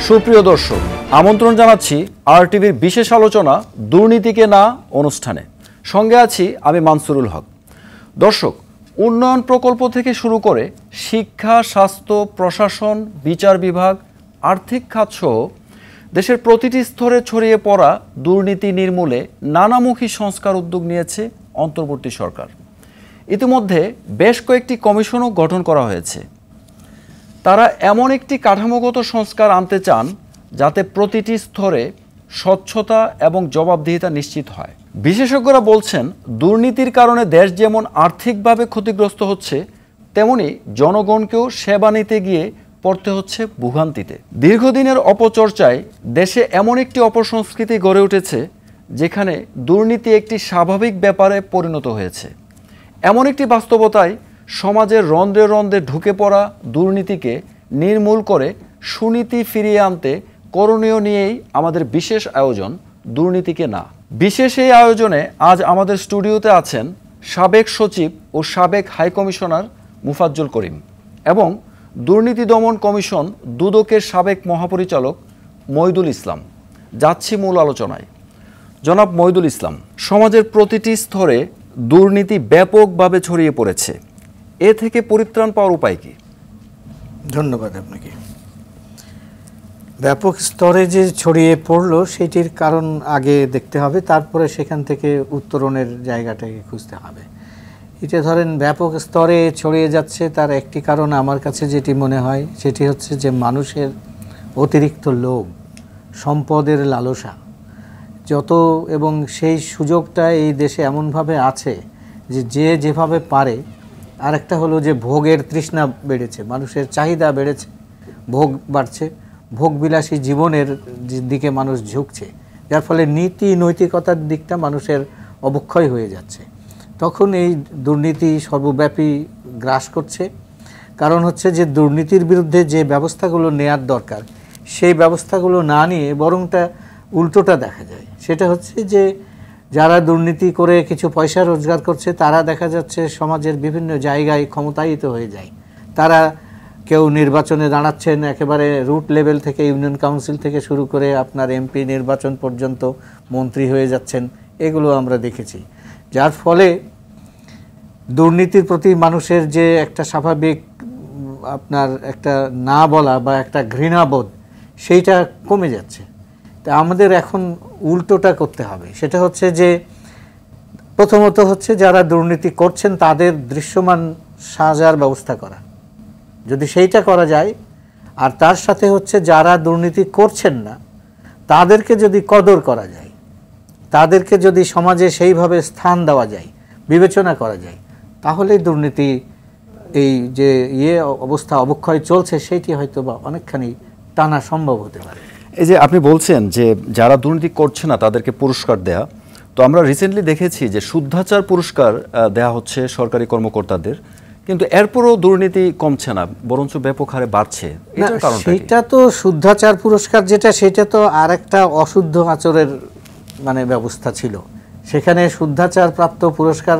সুপ্রিয় দর্শক, আমন্ত্রণ জানাচ্ছি আরটিভির বিশেষ আলোচনা দুর্নীতিকে না অনুষ্ঠানে। সঙ্গে আছি আমি মানসুরুল হক। দর্শক, উন্নয়ন প্রকল্প থেকে শুরু করে শিক্ষা, স্বাস্থ্য, প্রশাসন, বিচার বিভাগ, আর্থিক খাতসহ দেশের প্রতিটি স্তরে ছড়িয়ে পড়া দুর্নীতি নির্মূলে নানামুখী সংস্কার উদ্যোগ নিয়েছে অন্তর্বর্তী সরকার। ইতিমধ্যে বেশ কয়েকটি কমিশনও গঠন করা হয়েছে। তারা এমন একটি কাঠামোগত সংস্কার আনতে চান যাতে প্রতিটি স্তরে স্বচ্ছতা এবং জবাবদিহিতা নিশ্চিত হয়। বিশেষজ্ঞরা বলছেন, দুর্নীতির কারণে দেশ যেমন আর্থিকভাবে ক্ষতিগ্রস্ত হচ্ছে, তেমনি জনগণকেও সেবা নিতে গিয়ে পড়তে হচ্ছে ভোগান্তিতে। দীর্ঘদিনের অপচর্চায় দেশে এমন একটি অপসংস্কৃতি গড়ে উঠেছে যেখানে দুর্নীতি একটি স্বাভাবিক ব্যাপারে পরিণত হয়েছে। এমন একটি বাস্তবতায় সমাজের রন্ধ্রে রন্ধ্রে ঢুকে পড়া দুর্নীতিকে নির্মূল করে সুনীতি ফিরিয়ে আনতে করণীয় নিয়েই আমাদের বিশেষ আয়োজন দুর্নীতিকে না। বিশেষ এই আয়োজনে আজ আমাদের স্টুডিওতে আছেন সাবেক সচিব ও সাবেক হাইকমিশনার মুফাজ্জল করিম এবং দুর্নীতি দমন কমিশন দুদকের সাবেক মহাপরিচালক মইদুল ইসলাম। যাচ্ছি মূল আলোচনায়। জনাব মইদুল ইসলাম, সমাজের প্রতিটি স্তরে দুর্নীতি ব্যাপকভাবে ছড়িয়ে পড়েছে। এ থেকে পরিত্রাণ পাওয়ার উপায় কি? ধন্যবাদ আপনাকে। ব্যাপক স্তরে যে ছড়িয়ে পড়লো সেটির কারণ আগে দেখতে হবে, তারপরে সেখান থেকে উত্তরণের জায়গাটাকে খুঁজতে হবে। এটা ধরেন ব্যাপক স্তরে ছড়িয়ে যাচ্ছে, তার একটি কারণ আমার কাছে যেটি মনে হয় সেটি হচ্ছে যে মানুষের অতিরিক্ত লোভ, সম্পদের লালসা যত, এবং সেই সুযোগটা এই দেশে এমনভাবে আছে যে যে যেভাবে পারে। আর একটা হলো যে ভোগের তৃষ্ণা বেড়েছে, মানুষের চাহিদা বেড়েছে, ভোগ বাড়ছে, ভোগবিলাসী জীবনের দিকে মানুষ ঝুঁকছে, যার ফলে নীতি নৈতিকতার দিকটা মানুষের অবক্ষয় হয়ে যাচ্ছে। তখন এই দুর্নীতি সর্বব্যাপী গ্রাস করছে। কারণ হচ্ছে যে দুর্নীতির বিরুদ্ধে যে ব্যবস্থাগুলো নেয়ার দরকার সেই ব্যবস্থাগুলো না নিয়ে বরংটা উল্টোটা দেখা যায়। সেটা হচ্ছে যে যারা দুর্নীতি করে কিছু পয়সা রোজগার করছে তারা দেখা যাচ্ছে সমাজের বিভিন্ন জায়গায় ক্ষমতায়িত হয়ে যায়। তারা কেউ নির্বাচনে দাঁড়াচ্ছেন, একেবারে রুট লেভেল থেকে, ইউনিয়ন কাউন্সিল থেকে শুরু করে আপনার এমপি নির্বাচন পর্যন্ত মন্ত্রী হয়ে যাচ্ছেন। এগুলো আমরা দেখেছি। যার ফলে দুর্নীতির প্রতি মানুষের যে একটা স্বাভাবিক আপনার একটা না বলা বা একটা ঘৃণাবোধ সেইটা কমে যাচ্ছে। তা আমাদের এখন উল্টোটা করতে হবে। সেটা হচ্ছে যে প্রথমত হচ্ছে যারা দুর্নীতি করছেন তাদের দৃশ্যমান সাজার ব্যবস্থা করা, যদি সেইটা করা যায়, আর তার সাথে হচ্ছে যারা দুর্নীতি করছেন না তাদেরকে যদি কদর করা যায়, তাদেরকে যদি সমাজে সেইভাবে স্থান দেওয়া যায়, বিবেচনা করা যায়, তাহলেই দুর্নীতি এই যে অবস্থা অবক্ষয় চলছে সেইটি হয়তো বা অনেকখানি টানা সম্ভব হতে পারে। এই যে আপনি বলছেন যে যারা দুর্নীতি করছে না তাদেরকে পুরস্কার দেয়া, তো আমরা রিসেন্টলি দেখেছি যে শুদ্ধাচার পুরস্কার দেয়া হচ্ছে সরকারি কর্মকর্তাদের, কিন্তু এরপরও দুর্নীতি কমছে না, বরঞ্চ ব্যাপক হারে বাড়ছে। সেটা তো শুদ্ধাচার পুরস্কার যেটা, সেটা তো আর একটা অশুদ্ধ আচরের মানে ব্যবস্থা ছিল। সেখানে শুদ্ধাচার প্রাপ্ত পুরস্কার,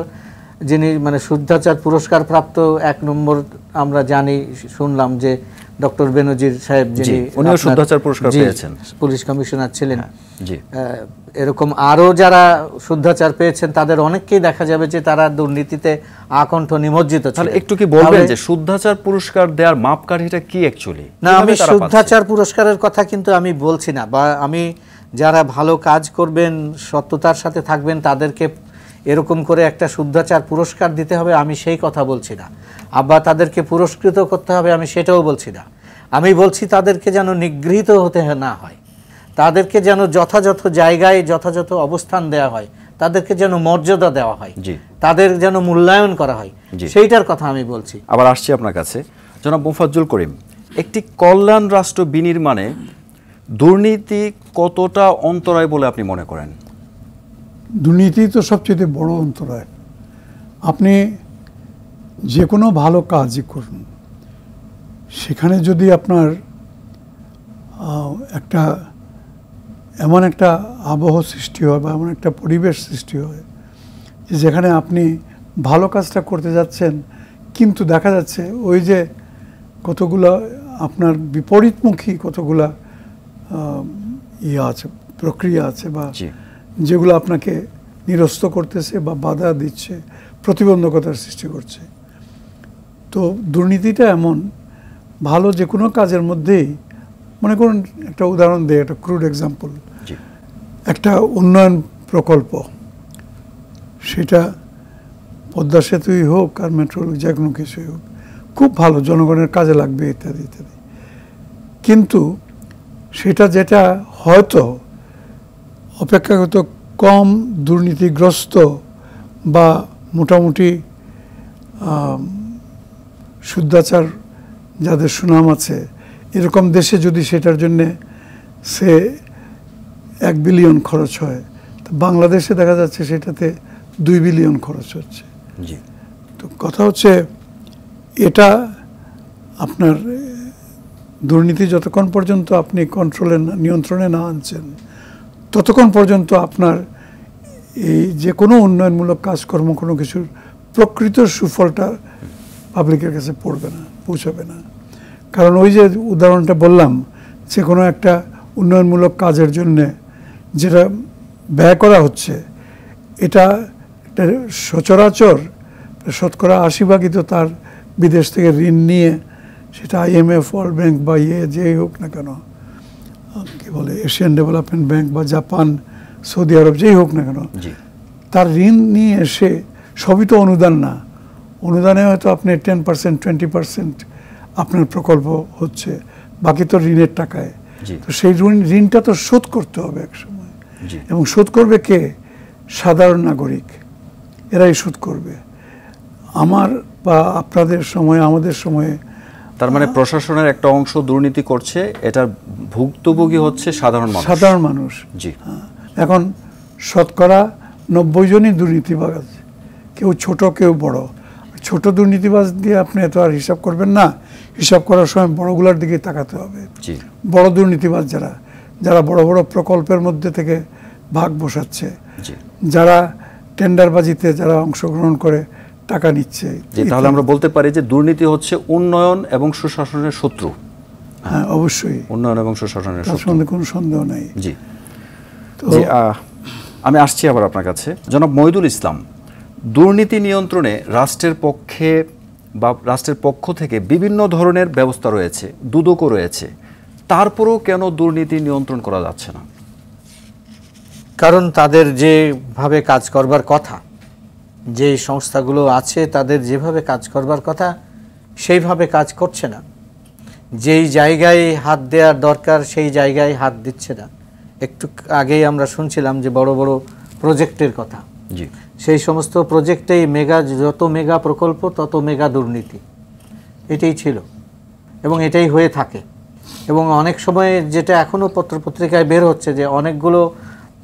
যিনি মানে শুদ্ধাচার পুরস্কার প্রাপ্ত এক নম্বর আমরা জানি, শুনলাম যে ডক্টর বেনজির সাহেব, যিনি শুদ্ধাচার পুরস্কার পেয়েছেন, পুলিশ কমিশনার ছিলেন। এরকম আরও যারা শুদ্ধাচার পেয়েছেন তাদের অনেককেই দেখা যাবে যে তারা দুর্নীতিতে আকণ্ঠ নিমজ্জিত ছিল। একটু কি বলবেন যে শুদ্ধাচার পুরস্কার দেওয়ার মাপকাঠিটা কি অ্যাকচুয়ালি? না, আমি শুদ্ধাচার পুরস্কারের কথা কিন্তু আমি বলছি না, বা আমি যারা ভালো কাজ করবেন, সত্যতার সাথে থাকবেন, তাদেরকে এরকম করে একটা শুদ্ধাচার পুরস্কার দিতে হবে আমি সেই কথা বলছি না, আবার তাদেরকে পুরস্কৃত করতে হবে আমি সেটাও বলছি না। আমি বলছি তাদেরকে যেন নিগৃহীত হতে না হয়, তাদেরকে যেন যথাযথ জায়গায় যথাযথ অবস্থান দেওয়া হয়, তাদেরকে যেন মর্যাদা দেওয়া হয়, তাদের যেন মূল্যায়ন করা হয়, সেইটার কথা আমি বলছি। আবার আসছি আপনার কাছে, জনাব মুফাজ্জল করিম, একটি কল্যাণ রাষ্ট্র বিনির্মাণে দুর্নীতি কতটা অন্তরায় বলে আপনি মনে করেন? দুর্নীতি তো সবচেয়ে বড় অন্তরায়। আপনি যে কোনো ভালো কাজই করুন, সেখানে যদি আপনার একটা এমন একটা আবহ সৃষ্টি হয় বা এমন একটা পরিবেশ সৃষ্টি হয় যে যেখানে আপনি ভালো কাজটা করতে যাচ্ছেন কিন্তু দেখা যাচ্ছে ওই যে কতগুলো আপনার বিপরীতমুখী কতগুলা ইয়ে আছে, প্রক্রিয়া আছে, বা জি যেগুলো আপনাকে নিরস্ত করতেছে বা বাধা দিচ্ছে, প্রতিবন্ধকতার সৃষ্টি করছে। তো দুর্নীতিটা এমন, ভালো যে কোনো কাজের মধ্যেই, মনে করুন একটা উদাহরণ দেয়, একটা ক্রুড এক্সাম্পল, জি একটা উন্নয়ন প্রকল্প, সেটা পদ্মা সেতুই হোক আর মেট্রো যে কোনো কিছুই হোক, খুব ভালো, জনগণের কাজে লাগবে ইত্যাদি ইত্যাদি, কিন্তু সেটা যেটা হয়তো অপেক্ষাকৃত কম দুর্নীতিগ্রস্ত বা মোটামুটি শুদ্ধাচার যাদের সুনাম আছে, এরকম দেশে যদি সেটার জন্যে সে 1 বিলিয়ন খরচ হয়, তো বাংলাদেশে দেখা যাচ্ছে সেটাতে 2 বিলিয়ন খরচ হচ্ছে। জি তো কথা হচ্ছে, এটা আপনার দুর্নীতি যতক্ষণ পর্যন্ত আপনি নিয়ন্ত্রণে না আনছেন, ততক্ষণ পর্যন্ত আপনার এই যে কোনো উন্নয়নমূলক কাজকর্ম, কোনো কিছুর প্রকৃত সুফলটা পাবলিকের কাছে পৌঁছাবে না। কারণ ওই যে উদাহরণটা বললাম, যে কোনো একটা উন্নয়নমূলক কাজের জন্যে যেটা ব্যয় করা হচ্ছে, এটা একটা সচরাচর শতকরা 80% তো তার বিদেশ থেকে ঋণ নিয়ে, সেটা IMF, ওয়ার্ল্ড ব্যাংক বা যেই হোক না কেন, কি বলে এশিয়ান ডেভেলপমেন্ট ব্যাংক বা জাপান, সৌদি আরব, যেই হোক না কেন, তার ঋণ নিয়ে এসে, সবই তো অনুদান না, অনুদানে হয়তো আপনি 10%, 20% আপনার প্রকল্প হচ্ছে, বাকি তো ঋণের টাকায়। তো সেই ঋণটা তো শোধ করতে হবে এক সময়, এবং শোধ করবে কে? সাধারণ নাগরিক, এরাই শোধ করবে। আমার বা আপনাদের সময়ে, আমাদের সময়ে, তার মানে প্রশাসনের একটা অংশ দুর্নীতি করছে, এটার ভুক্তভোগী হচ্ছে সাধারণ মানুষ। জি এখন শতকরা 90 জনই দুর্নীতিবাজ, কেউ ছোট কেউ বড়। ছোট দুর্নীতিবাজ দিয়ে আপনি এত আর হিসাব করবেন না, হিসাব করার সময় বড়গুলোর দিকে তাকাতে হবে। বড় দুর্নীতিবাজ যারা বড় বড় প্রকল্পের মধ্যে থেকে ভাগ বসাচ্ছে, যারা টেন্ডারবাজিতে যারা অংশগ্রহণ করে টাকা নিচ্ছে। তাহলে আমরা বলতে পারি যে দুর্নীতি হচ্ছে উন্নয়ন এবং সুশাসনের শত্রু। হ্যাঁ, অবশ্যই উন্নয়ন এবং সুশাসনের শত্রু, কোনো সন্দেহ নেই। জি আমি আসছি আবার আপনার কাছে, জনাব মহিদুল ইসলাম। দুর্নীতি নিয়ন্ত্রণে রাষ্ট্রের পক্ষে বা রাষ্ট্রের পক্ষ থেকে বিভিন্ন ধরনের ব্যবস্থা রয়েছে, দুদকও রয়েছে, তারপরেও কেন দুর্নীতি নিয়ন্ত্রণ করা যাচ্ছে না? কারণ তাদের যেভাবে কাজ করবার কথা, যে সংস্থাগুলো আছে তাদের যেভাবে কাজ করবার কথা সেইভাবে কাজ করছে না। যেই জায়গায় হাত দেওয়ার দরকার সেই জায়গায় হাত দিচ্ছে না। একটু আগেই আমরা শুনছিলাম যে বড় বড় প্রজেক্টের কথা, সেই সমস্ত প্রজেক্টেই যত মেগা প্রকল্প তত মেগা দুর্নীতি, এটাই ছিল এবং এটাই হয়ে থাকে। এবং অনেক সময় যেটা এখনও পত্রপত্রিকায় বের হচ্ছে, যে অনেকগুলো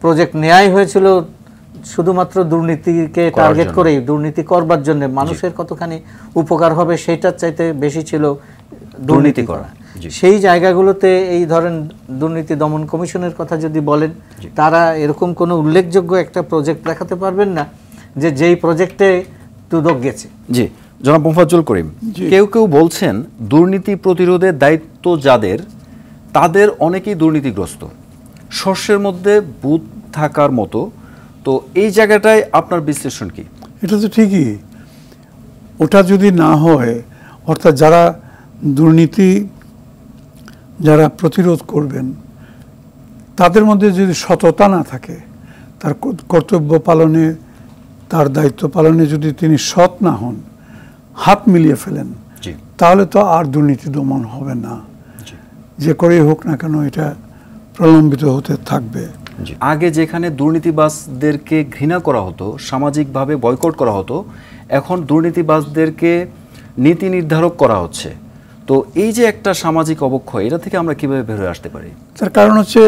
প্রজেক্ট নেওয়াই হয়েছিল শুধুমাত্র দুর্নীতিকে টার্গেট করেই, দুর্নীতি করবার জন্য, মানুষের কতখানি উপকার হবে সেটার চাইতে বেশি ছিল দুর্নীতি করা। সেই জায়গাগুলোতে এই ধরেন দুর্নীতি দমন কমিশনের কথা যদি বলেন, তারা এরকম কোনো উল্লেখযোগ্য একটা প্রজেক্ট দেখাতে পারবেন না যেই প্রজেক্টে দুদক গেছে। জি জনাব মোফাজ্জল করিম, কেউ কেউ বলছেন দুর্নীতি প্রতিরোধের দায়িত্ব যাদের, তাদের অনেকেই দুর্নীতিগ্রস্ত, শস্যের মধ্যে বুদ থাকার মতো। তো এই জায়গাটায় আপনার বিশ্লেষণ কি? এটা তো ঠিকই, ওটা যদি না হয়, অর্থাৎ দুর্নীতি যারা প্রতিরোধ করবেন, তাদের মধ্যে যদি সততা না থাকে, তার কর্তব্য পালনে, তার দায়িত্ব পালনে যদি তিনি সৎ না হন, হাত মিলিয়ে ফেলেন, তাহলে তো আর দুর্নীতি দমন হবে না। যে করেই হোক না কেন, এটা প্রলম্বিত হতে থাকবে। আগে যেখানে দুর্নীতিবাজদেরকে ঘৃণা করা হতো, সামাজিকভাবে বয়কট করা হতো, এখন দুর্নীতিবাজদেরকে নীতি নির্ধারক করা হচ্ছে। তো এই যে একটা সামাজিক অবক্ষয়, এটা থেকে আমরা কিভাবে বের হয়ে আসতে পারি? তার কারণ হচ্ছে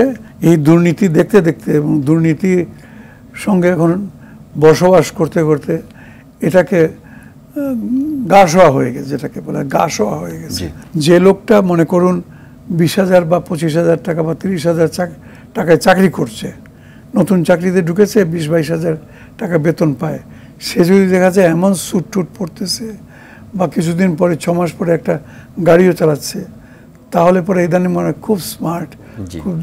এই দুর্নীতি দেখতে দেখতে এবং দুর্নীতির সঙ্গে এখন বসবাস করতে করতে এটাকে গা শোয়া হয়ে গেছে, যেটাকে বলে গা শোয়া হয়ে গেছে। যে লোকটা মনে করুন 20,000 বা 25,000 টাকা বা 30,000 টাকায় চাকরি করছে, নতুন চাকরিতে ঢুকেছে, 20-22,000 টাকা বেতন পায়, সে যদি দেখা যায় এমন স্যুট টুট পড়তেছে বা কিছুদিন পরে 6 মাস পরে একটা গাড়িও চালাচ্ছে, তাহলে পরে ইদানিং মনে হয় খুব স্মার্ট, জি। খুব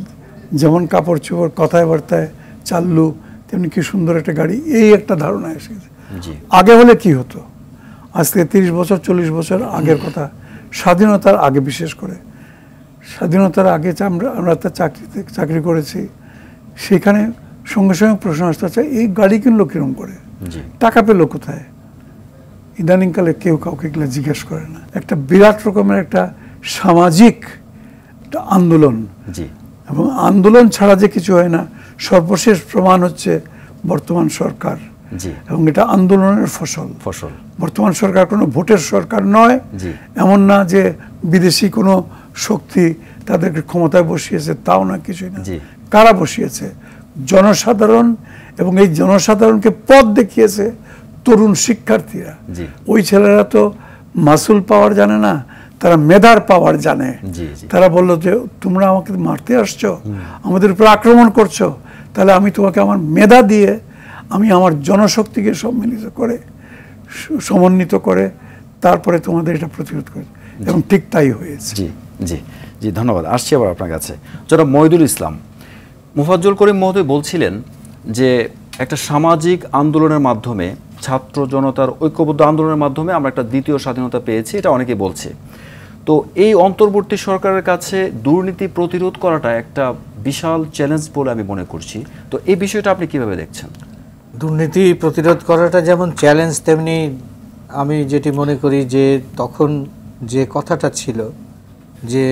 যেমন কাপড় চোপড় কথায় বার্তায় চালু তেমনি কি সুন্দর একটা গাড়ি, এই একটা ধারণা এসেছে। জি আগে হলে কি হতো, আজ থেকে 30 বছর 40 বছর আগের কথা, স্বাধীনতার আগে, বিশেষ করে স্বাধীনতার আগে আমরা তো চাকরি করেছি, সেখানে সঙ্গে সঙ্গে প্রশ্ন আসতে হচ্ছে এই গাড়ি কিনলো কিরম করে, জি টাকা পেলো কোথায়। ইদানিংকালে কেউ কাউকে এগুলো জিজ্ঞেস করে না। একটা বিরাট রকমের একটা সামাজিক একটা আন্দোলন, জি এবং আন্দোলন ছাড়া যে কিছু হয় না, সর্বশেষ প্রমাণ হচ্ছে বর্তমান সরকার, জি এবং এটা আন্দোলনের ফসল। বর্তমান সরকার কোনো ভোটের সরকার নয়, জি এমন না যে বিদেশি কোনো শক্তি তাদেরকে ক্ষমতায় বসিয়েছে, তাও না, কিছুই না। জি। কারা বসিয়েছে? জনসাধারণ, এবং এই জনসাধারণকে পথ দেখিয়েছে তরুণ শিক্ষার্থীরা। জি। ওই ছেলেরা তো মাসুল পাওয়ার জানে না, তারা মেধার পাওয়ার জানে। জি, জি। তারা বললো যে তোমরা আমাকে মারতে আসছো, আমাদের উপর আক্রমণ করছো, তাহলে আমি তোমাকে আমার মেধা দিয়ে, আমি আমার জনশক্তিকে সম্মিলিত করে, সমন্বিত করে তারপরে তোমাদের এটা প্রতিরোধ করে, এবং ঠিক তাই হয়েছে। জি জি জি ধন্যবাদ। আসছি আবার আপনার কাছে। যারা মহিদুল ইসলাম, মুফাজ্জল করিম মহোদয় বলছিলেন যে একটা সামাজিক আন্দোলনের মাধ্যমে, ছাত্র জনতার ঐক্যবদ্ধ আন্দোলনের মাধ্যমে আমরা একটা দ্বিতীয় স্বাধীনতা পেয়েছি, এটা অনেকেই বলছে। তো এই অন্তর্বর্তী সরকারের কাছে দুর্নীতি প্রতিরোধ করাটা একটা বিশাল চ্যালেঞ্জ বলে আমি মনে করছি। তো এই বিষয়টা আপনি কিভাবে দেখছেন? দুর্নীতি প্রতিরোধ করাটা যেমন চ্যালেঞ্জ, তেমনি আমি যেটি মনে করি যে তখন যে কথাটা ছিল যে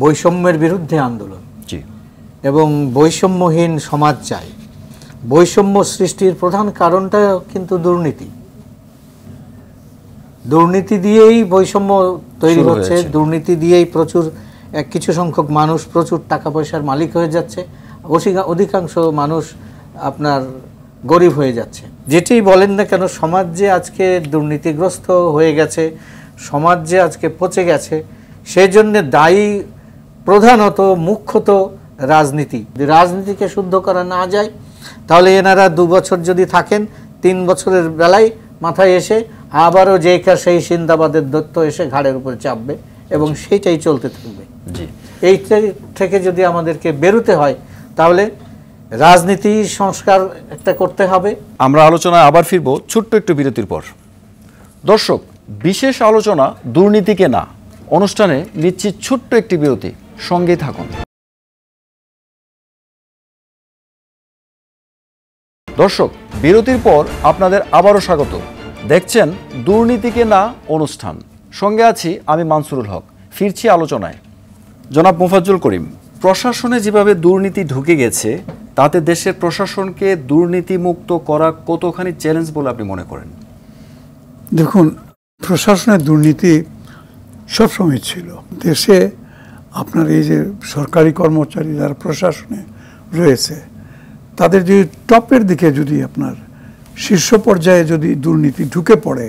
বৈষম্যের বিরুদ্ধে আন্দোলন জি এবং বৈষম্যহীন সমাজ চাই। বৈষম্য সৃষ্টির প্রধান কারণটা কিন্তু দুর্নীতি। দুর্নীতি দিয়েই বৈষম্য তৈরি হচ্ছে, দুর্নীতি দিয়েই প্রচুর কিছু সংখ্যক মানুষ প্রচুর টাকা পয়সার মালিক হয়ে যাচ্ছে, অধিকাংশ মানুষ আপনার গরিব হয়ে যাচ্ছে। যেটি বলেন না কেন, সমাজ যে আজকে দুর্নীতিগ্রস্ত হয়ে গেছে, সমাজ যে আজকে পচে গেছে, সেই জন্য দায়ী প্রধানত মুখ্যত রাজনীতি। যদি রাজনীতিকে শুদ্ধ করা না যায়, তাহলে এনারা 2 বছর যদি থাকেন, 3 বছরের বেলায় মাথায় এসে আবারও যে সেই সিন্দাবাদের দত্ত এসে ঘাড়ের উপরে চাপবে, এবং সেইটাই চলতে থাকবে। এই থেকে যদি আমাদেরকে বেরোতে হয়, তাহলে রাজনীতি সংস্কার একটা করতে হবে। আমরা আলোচনায় আবার ফিরব ছোট্ট একটু বিরতির পর। দর্শক, বিশেষ আলোচনা দুর্নীতিকে না অনুষ্ঠানে নিচ্ছি ছোট্ট একটি বিরতি, সঙ্গেই থাকুন। দর্শক, বিরতির পর আপনাদের আবারও স্বাগত। দেখছেন দুর্নীতিকে না অনুষ্ঠান, সঙ্গে আছি আমি মানসুরুল হক। ফিরছি আলোচনায়। জনাব মুফাজ্জল করিম, প্রশাসনে যেভাবে দুর্নীতি ঢুকে গেছে, তাতে দেশের প্রশাসনকে দুর্নীতিমুক্ত করা কতখানি চ্যালেঞ্জ বলে আপনি মনে করেন? দেখুন, প্রশাসনের দুর্নীতি সবসময় ছিল দেশে। আপনার এই যে সরকারি কর্মচারী যারা প্রশাসনে রয়েছে, তাদের যদি টপের দিকে যদি আপনার শীর্ষ পর্যায়ে যদি দুর্নীতি ঢুকে পড়ে,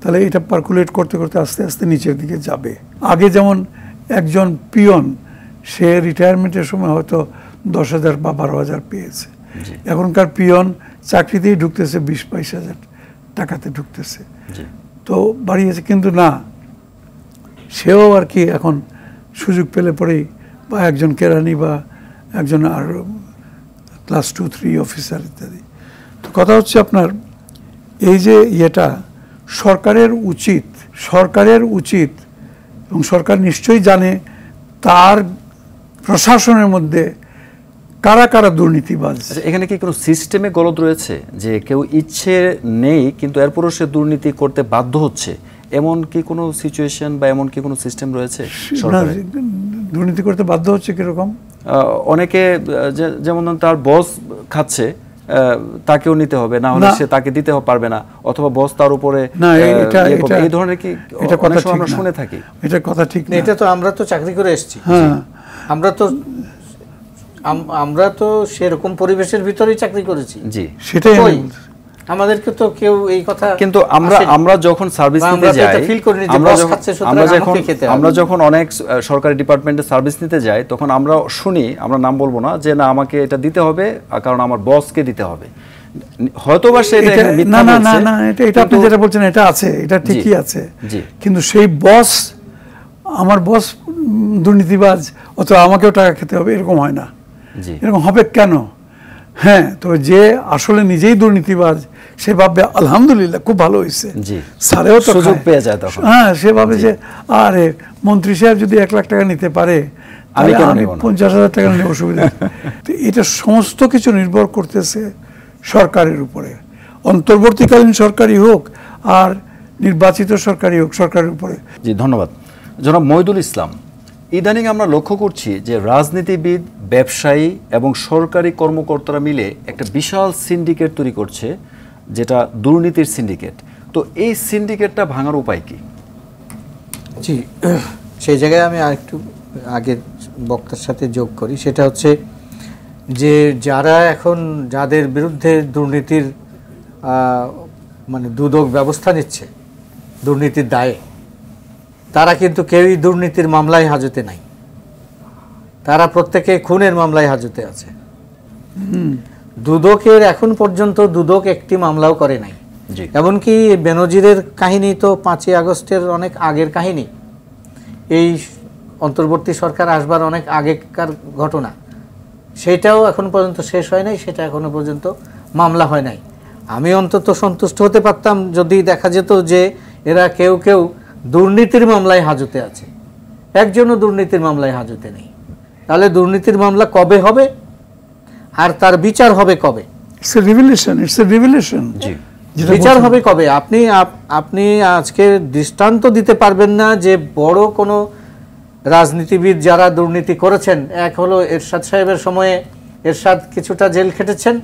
তাহলে এটা পার্কুলেট করতে করতে আস্তে আস্তে নিচের দিকে যাবে। আগে যেমন একজন পিয়ন, সে রিটায়ারমেন্টের সময় হয়তো 10,000 বা 12,000 পেয়েছে, এখনকার পিয়ন চাকরিতেই ঢুকতেছে 20-22,000 টাকাতে ঢুকতেছে। তো বাড়িয়েছে, কিন্তু না, সেও আর কি এখন সুযোগ পেলে পরেই, বা একজন কেরানি বা একজন আর ক্লাস 2-3 অফিসার ইত্যাদি। তো কথা হচ্ছে আপনার এই যে ইয়েটা সরকারের উচিত, এবং সরকার নিশ্চয়ই জানে তার প্রশাসনের মধ্যে কারা কারা দুর্নীতিবাজ। এখানে কি কোনো সিস্টেমে গলদ রয়েছে, যে কেউ ইচ্ছে নেই কিন্তু এরপরও সে দুর্নীতি করতে বাধ্য হচ্ছে, এমন কি কোনো সিচুয়েশন বা এমন কি কোনো সিস্টেম রয়েছে? দুর্নীতি করতে বাধ্য হচ্ছে কিরকম? অনেকে যেমন তার বস খাচ্ছে, তাকেও নিতে হবে, না হলে সে তাকে দিতে পারবে না, অথবা বস তার উপরে এই ধরনের কি এটা কথা আমরা শুনে থাকি। এটা কথা ঠিক না। এটা তো আমরা তো চাকরি করে এসেছি, আমরা তো সেরকম পরিবেশের ভিতরেই চাকরি করেছি। জি, সেটাই আমাদেরকে তো কেউ এই কথা, কিন্তু আমরা যখন সার্ভিস নিতে যাই, আমরা যখন অনেক সরকারি ডিপার্টমেন্টে সার্ভিস নিতে যাই, তখন আমরা শুনি, আমরা নাম বলবো না, যে না আমাকে এটা দিতে হবে কারণ আমার বসকে দিতে হবে। হয়তোবা সেটা না না না না, এটা আপনি যেটা বলছেন এটা আছে, এটা ঠিকই আছে, কিন্তু সেই বস আমার বস দুর্নীতিবাজ অত আমাকেও টাকা খেতে হবে, এরকম হয় না। জি এরকম হবে কেন? হ্যাঁ, তবে যে আসলে নিজেই দুর্নীতিবাজ সে ভাববে আলহামদুলিল্লাহ খুব ভালো হয়েছে, জি স্যারেও তো সুযোগ খায়। পেয়ে যায় তখন। হ্যাঁ, সে ভাবে যে আরে মন্ত্রী সাহেব যদি 1 লাখ টাকা নিতে পারে আমি কেন আমি নেব না? 50,000 টাকা নেব, অসুবিধা নেই। তো এটা সমস্ত কিছু নির্ভর করতেছে সরকারের উপরে, অন্তর্বর্তীকালীন সরকারই হোক আর নির্বাচিত সরকারই হোক, সরকারের উপরে। জি ধন্যবাদ। জনাব মহিদুল ইসলাম, ইদানিং আমরা লক্ষ্য করছি যে রাজনীতিবিদ, ব্যবসায়ী এবং সরকারি কর্মকর্তারা মিলে একটা বিশাল সিন্ডিকেট তৈরি করছে, যেটা দুর্নীতির সিন্ডিকেট। তো এই সিন্ডিকেটটা ভাঙার উপায় কি? জি, সেই জায়গায় আমি আরেকটু আগের বক্তার সাথে যোগ করি। সেটা হচ্ছে যে যারা এখন যাদের বিরুদ্ধে দুর্নীতির মানে দুদক ব্যবস্থা নিচ্ছে দুর্নীতির দায়ে, তারা কিন্তু কেউই দুর্নীতির মামলায় হাজতে নাই, তারা প্রত্যেকে খুনের মামলায় হাজতে আছে। দুদকের এখন পর্যন্ত দুদক একটি মামলাও করে নাই। জি এমনকি বেনজিরের কাহিনী তো 5ই আগস্টের অনেক আগের কাহিনী, এই অন্তর্বর্তী সরকার আসবার অনেক আগেকার ঘটনা, সেটাও এখন পর্যন্ত শেষ হয় নাই, সেটা এখনো পর্যন্ত মামলা হয় নাই। আমি অন্তত সন্তুষ্ট হতে পারতাম যদি দেখা যেত যে এরা কেউ কেউ দুর্নীতির মামলায় হাজতে আছে, একজনও দুর্নীতির মামলায় হাজতে নেই। তাহলে দুর্নীতির মামলা কবে হবে আর তার বিচার হবে কবে? It's a revelation. জি বিচার হবে কবে? আপনি আজকে দৃষ্টান্ত দিতে পারবেন না যে বড় কোনো রাজনীতিবিদ যারা দুর্নীতি করেছেন, এক হলো এরশাদ সাহেবের সময়ে এরশাদ কিছুটা জেল খেটেছেন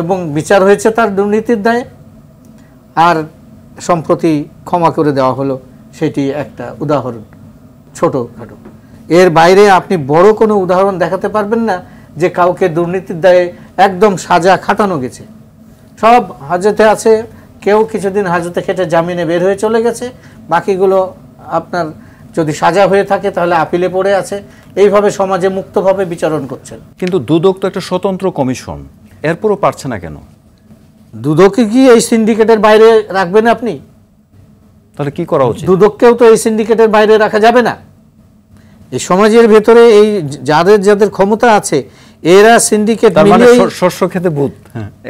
এবং বিচার হয়েছে তার দুর্নীতির দায়ে, আর সম্প্রতি ক্ষমা করে দেওয়া হলো, সেটি একটা উদাহরণ ছোটখাটো। এর বাইরে আপনি বড় কোনো উদাহরণ দেখাতে পারবেন না যে কাউকে দুর্নীতির দায়ে একদম সাজা খাটানো গেছে। সব হাজতে আছে, কেউ কিছুদিন হাজতে খেটে জামিনে বের হয়ে চলে গেছে, বাকিগুলো আপনার যদি সাজা হয়ে থাকে তাহলে আপিলে পড়ে আছে। এইভাবে সমাজে মুক্তভাবে বিচারণ করছেন। কিন্তু দুদক তো একটা স্বতন্ত্র কমিশন, এরপরও পারছে না কেন? দুদককে কি এই সিন্ডিকেটের বাইরে রাখবেন আপনি? তাহলে কি করা উচিত? দুদককেও তো এই সিন্ডিকেটের বাইরে রাখা যাবে না। এই সমাজের ভেতরে এই যাদের যাদের ক্ষমতা আছে এরা সিন্ডিকেট মিলিয়ে শস্য খেতে ভূত,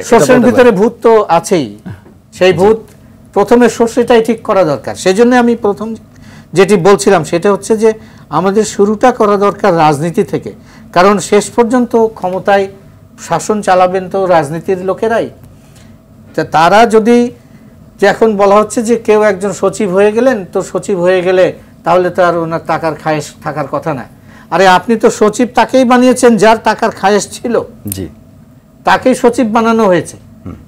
শস্যের ভিতরে ভূত তো আছেই। সেই ভূত প্রথমে শস্যটাই ঠিক করা দরকার। সেজন্য আমি প্রথম যেটি বলছিলাম সেটা হচ্ছে যে আমাদের শুরুটা করা দরকার রাজনীতি থেকে, কারণ শেষ পর্যন্ত ক্ষমতায় শাসন চালাবেন তো রাজনীতির লোকেরাই। তারা যদি, যে এখন বলা হচ্ছে যে কেউ একজন সচিব হয়ে গেলেন, তো সচিব হয়ে গেলে তাহলে তো আর ওনার টাকার খায়েশ থাকার কথা না। আরে আপনি তো সচিব তাকেই বানিয়েছেন যার টাকার খায়েশ ছিল, জি তাকেই সচিব বানানো হয়েছে,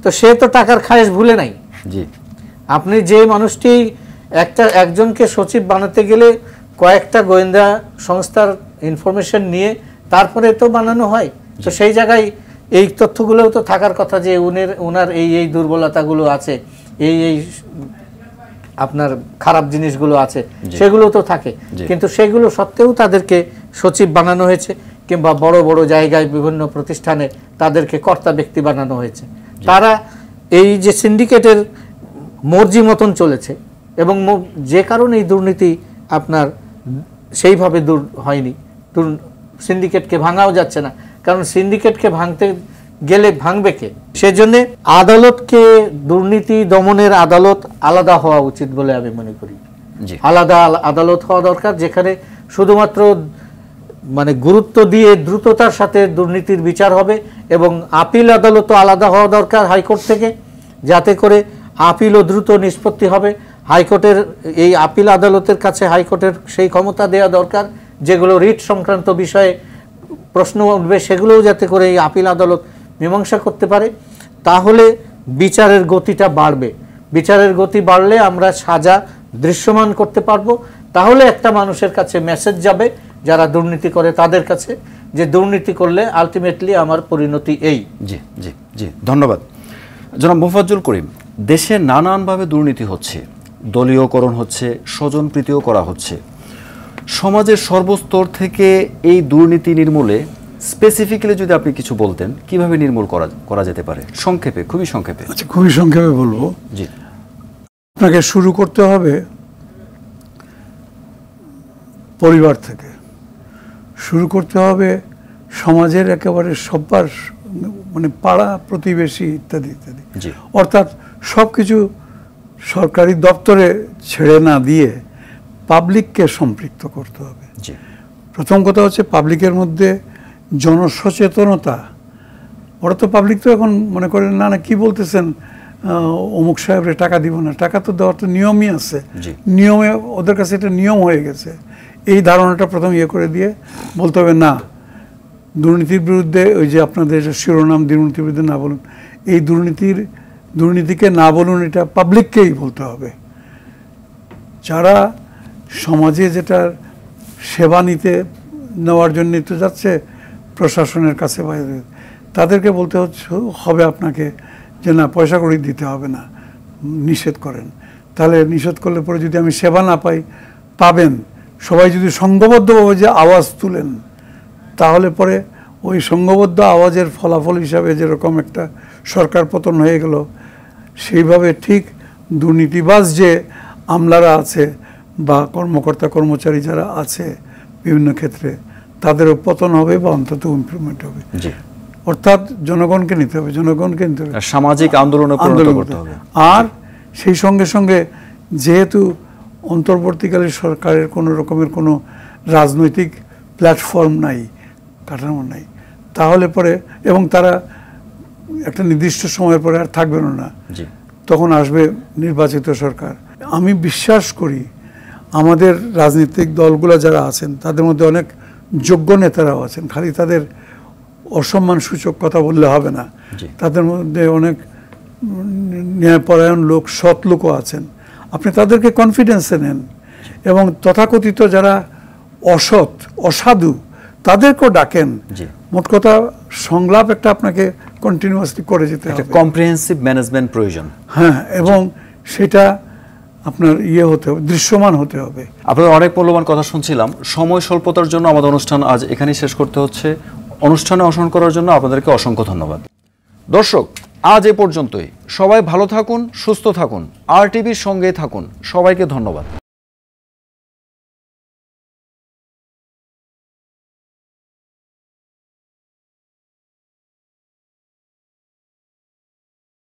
তো সে তো টাকার খায়েশ ভুলে নাই। জি আপনি যে মানুষটি একজনকে সচিব বানাতে গেলে কয়েকটা গোয়েন্দা সংস্থার ইনফরমেশন নিয়ে তারপরে তো বানানো হয়, তো সেই জায়গায় এই তথ্যগুলোও তো থাকার কথা যে ওনার এই দুর্বলতাগুলো আছে, এই আপনার খারাপ জিনিসগুলো আছে, সেগুলো তো থাকে। কিন্তু সেগুলো সত্ত্বেও তাদেরকে সচিব বানানো হয়েছে, কিংবা বড় বড় জায়গায় বিভিন্ন প্রতিষ্ঠানে তাদেরকে কর্তা ব্যক্তি বানানো হয়েছে। তারা এই যে সিন্ডিকেটের মর্জি মতন চলেছে, এবং যে কারণে এই দুর্নীতি আপনার সেইভাবে দূর হয়নি। সিন্ডিকেটকে ভাঙাও যাচ্ছে না, কারণ সিন্ডিকেটকে ভাঙতে গেলে ভাঙবে কে? সেজন্য আদালতকে, দুর্নীতি দমনের আদালত আলাদা হওয়া উচিত বলে আমি মনে করি। আলাদা আদালত হওয়া দরকার, যেখানে শুধুমাত্র মানে গুরুত্ব দিয়ে দ্রুততার সাথে দুর্নীতির বিচার হবে, এবং আপিল আদালতও আলাদা হওয়া দরকার হাইকোর্ট থেকে, যাতে করে আপিলও দ্রুত নিষ্পত্তি হবে। হাইকোর্টের এই আপিল আদালতের কাছে হাইকোর্টের সেই ক্ষমতা দেওয়া দরকার, যেগুলো রিট সংক্রান্ত বিষয়ে প্রশ্ন উঠবে সেগুলোও যাতে করে এই আপিল আদালত মীমাংসা করতে পারে। তাহলে বিচারের গতিটা বাড়বে। বিচারের গতি বাড়লে আমরা সাজা দৃশ্যমান করতে পারবো। তাহলে একটা মানুষের কাছে মেসেজ যাবে যারা দুর্নীতি করে তাদের কাছে, যে দুর্নীতি করলে আলটিমেটলি আমার পরিণতি এই। জি জি জি ধন্যবাদ। জনাব মোফাজ্জল করিম, দেশে নানানভাবে দুর্নীতি হচ্ছে, দলীয়করণ হচ্ছে, স্বজনপ্রীতিও করা হচ্ছে। সমাজের সর্বস্তর থেকে এই দুর্নীতি নির্মূলে স্পেসিফিক্যালি যদি আপনি কিছু বলতেন, কিভাবে নির্মূল করা যেতে পারে? সংক্ষেপে, খুবই সংক্ষেপে। আচ্ছা, খুবই সংক্ষেপে বলবো। জি, আপনাকে শুরু করতে হবে পরিবার থেকে শুরু করতে হবে, সমাজের একেবারে সব্বার, মানে পাড়া প্রতিবেশী ইত্যাদি ইত্যাদি। অর্থাৎ সব কিছু সরকারি দপ্তরে ছেড়ে না দিয়ে পাবলিককে সম্পৃক্ত করতে হবে। প্রথম কথা হচ্ছে পাবলিকের মধ্যে জনসচেতনতা। ওরা তো পাবলিক তো এখন মনে করেন না না কি বলতেছেন, অমুক সাহেবরে টাকা দিব না, টাকা তো দেওয়ার তো নিয়মই আছে, নিয়মে ওদের কাছে এটা নিয়ম হয়ে গেছে। এই ধারণাটা প্রথম ইয়ে করে দিয়ে বলতে হবে না, দুর্নীতির বিরুদ্ধে, ওই যে আপনাদের শিরোনাম দুর্নীতির বিরুদ্ধে না বলুন, এই দুর্নীতিকে না বলুন, এটা পাবলিককেই বলতে হবে। যারা সমাজে যেটা সেবা নেওয়ার জন্য তো যাচ্ছে প্রশাসনের কাছে, বাইরে তাদেরকে বলতে হবে আপনাকে যে না, পয়সা করে দিতে হবে না, নিষেধ করেন। তাহলে নিষেধ করলে পরে যদি আমি সেবা না পাবেন, সবাই যদি সংঘবদ্ধভাবে যে আওয়াজ তুলেন, তাহলে পরে ওই সংঘবদ্ধ আওয়াজের ফলাফল হিসাবে যেরকম একটা সরকার পতন হয়ে গেল, সেইভাবে ঠিক দুর্নীতিবাজ যে আমলারা আছে বা কর্মকর্তা কর্মচারী যারা আছে বিভিন্ন ক্ষেত্রে, তাদেরও পতন হবে বা অন্তত ইমপ্রুভমেন্ট হবে। অর্থাৎ জনগণকে নিতে হবে, জনগণকে নিতে হবে, সামাজিক আন্দোলন করতে হবে। আর সেই সঙ্গে সঙ্গে যেহেতু অন্তর্বর্তীকালীন সরকারের কোনো রকমের কোনো রাজনৈতিক প্ল্যাটফর্ম নাই, কাঠামো নাই, তাহলে পরে, এবং তারা একটা নির্দিষ্ট সময়ের পরে আর থাকবেন না, তখন আসবে নির্বাচিত সরকার। আমি বিশ্বাস করি আমাদের রাজনৈতিক দলগুলো যারা আছেন তাদের মধ্যে অনেক যোগ্য নেতারাও আছেন, খালি তাদের অসম্মান সূচক কথা বললে হবে না। তাদের মধ্যে অনেক ন্যায়পরায়ণ লোক, সৎ লোকও আছেন। আপনি তাদেরকে কনফিডেন্সে নেন, এবং তথাকথিত যারা অসৎ, অসাধু, তাদেরকেও ডাকেন। মোট কথা সংলাপ একটা আপনাকে কন্টিনিউয়াসলি করে যেতে হবে, কম্প্রিহেন্সিভ ম্যানেজমেন্ট প্রয়োজন। হ্যাঁ, এবং সেটা আপনার হতে হবে, দৃশ্যমান হতে হবে। আপনাদের অনেক মূল্যবান কথা শুনছিলাম। সময় স্বল্পতার জন্য আমাদের অনুষ্ঠান আজ এখানেই শেষ করতে হচ্ছে। অনুষ্ঠানে অংশগ্রহণ করার জন্য আপনাদেরকে অসংখ্য ধন্যবাদ। দর্শক, আজ এ পর্যন্তই। সবাই ভালো থাকুন, সুস্থ থাকুন, RTV সঙ্গেই থাকুন। সবাইকে ধন্যবাদ।